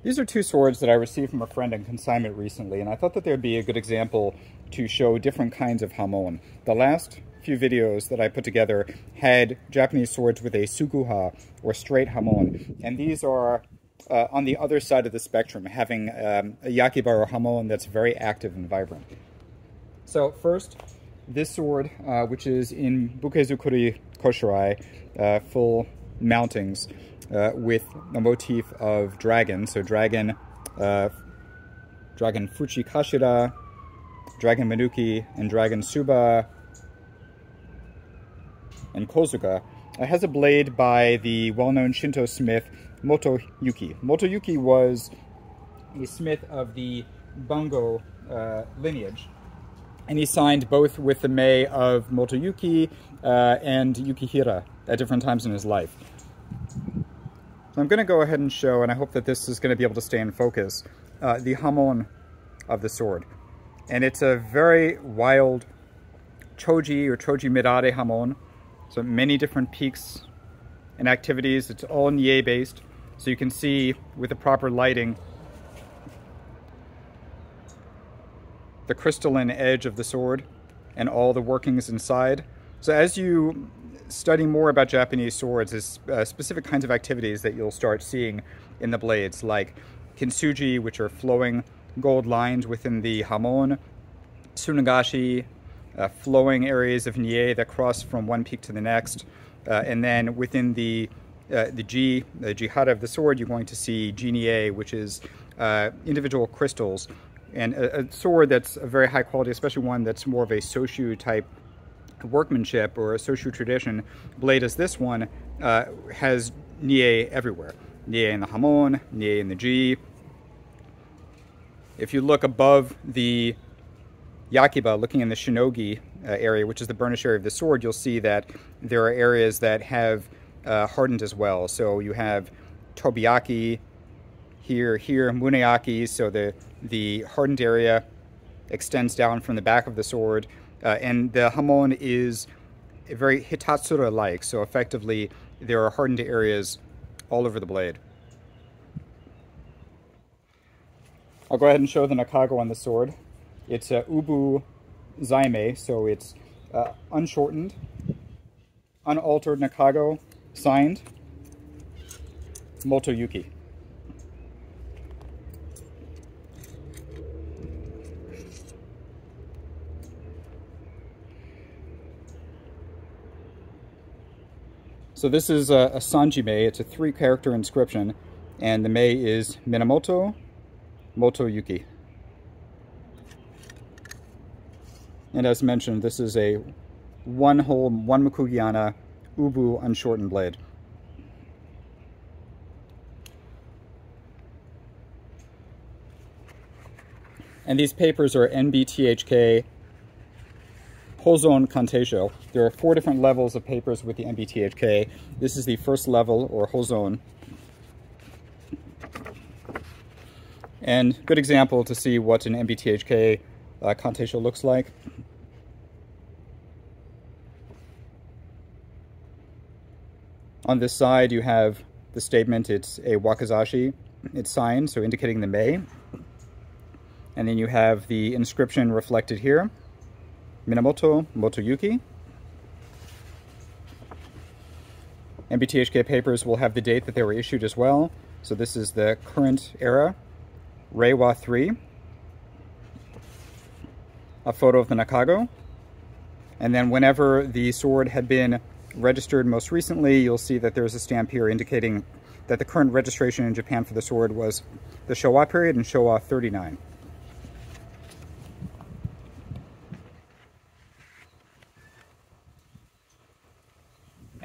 These are two swords that I received from a friend in consignment recently, and I thought that they would be a good example to show different kinds of hamon. The last few videos that I put together had Japanese swords with a sukuha, or straight hamon, and these are on the other side of the spectrum, having a yakiba or hamon that's very active and vibrant. So first, this sword, which is in bukezukuri koshirai, full mountings, with a motif of dragon, so dragon Fuchikashira, dragon Manuki, and dragon Suba, and Kozuka. It has a blade by the well-known Shinto smith Motoyuki. Motoyuki was a smith of the Bungo lineage, and he signed both with the Mei of Motoyuki and Yukihira at different times in his life. So I'm going to go ahead and show, and I hope that this is going to be able to stay in focus, the hamon of the sword. And it's a very wild choji or choji mirare hamon. So many different peaks and activities. It's all Nie based. So you can see with the proper lighting the crystalline edge of the sword and all the workings inside. So as you study more about Japanese swords, there's specific kinds of activities that you'll start seeing in the blades, like kintsugi, which are flowing gold lines within the hamon, tsunagashi, flowing areas of nie that cross from one peak to the next, and then within the jihara of the sword, you're going to see jinie, which is individual crystals, and a sword that's a very high quality, especially one that's more of a soshu type workmanship or a soshu tradition blade as this one, has nie everywhere. Nie in the hamon, nie in the ji. If you look above the yakiba, looking in the shinogi area, which is the burnish area of the sword, you'll see that there are areas that have hardened as well. So you have tobiyaki here, muneaki, so the hardened area extends down from the back of the sword. And the hamon is very hitatsura-like, so effectively there are hardened areas all over the blade. I'll go ahead and show the nakago on the sword. It's ubu zaime, so it's unshortened, unaltered nakago, signed Motoyuki. So this is a Sanji Mei. It's a 3-character inscription, and the Mei is Minamoto Motoyuki. And as mentioned, this is a one-hole, one Mukugiana, ubu unshortened blade. And these papers are NBTHK Hozon Kanteisho. There are 4 different levels of papers with the NBTHK. This is the first level, or Hozon. And good example to see what an NBTHK Kanteisho looks like. On this side you have the statement, it's a wakizashi. It's signed, so indicating the Mei. And then you have the inscription reflected here. Minamoto Motoyuki. NBTHK papers will have the date that they were issued as well. So this is the current era, Reiwa 3. A photo of the nakago. And then whenever the sword had been registered most recently, you'll see that there's a stamp here indicating that the current registration in Japan for the sword was the Showa period in Showa 39.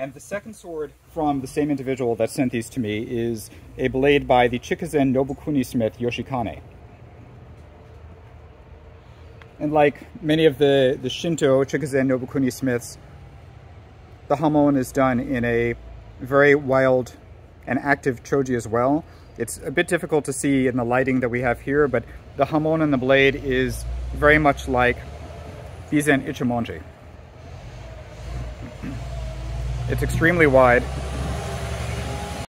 And the second sword from the same individual that sent these to me is a blade by the Chikuzen Nobukuni smith Yoshikane. And like many of the Shinto Chikuzen Nobukuni smiths, the hamon is done in a very wild and active choji as well. It's a bit difficult to see in the lighting that we have here, but the hamon and the blade is very much like Bizen Ichimonji. It's extremely wide.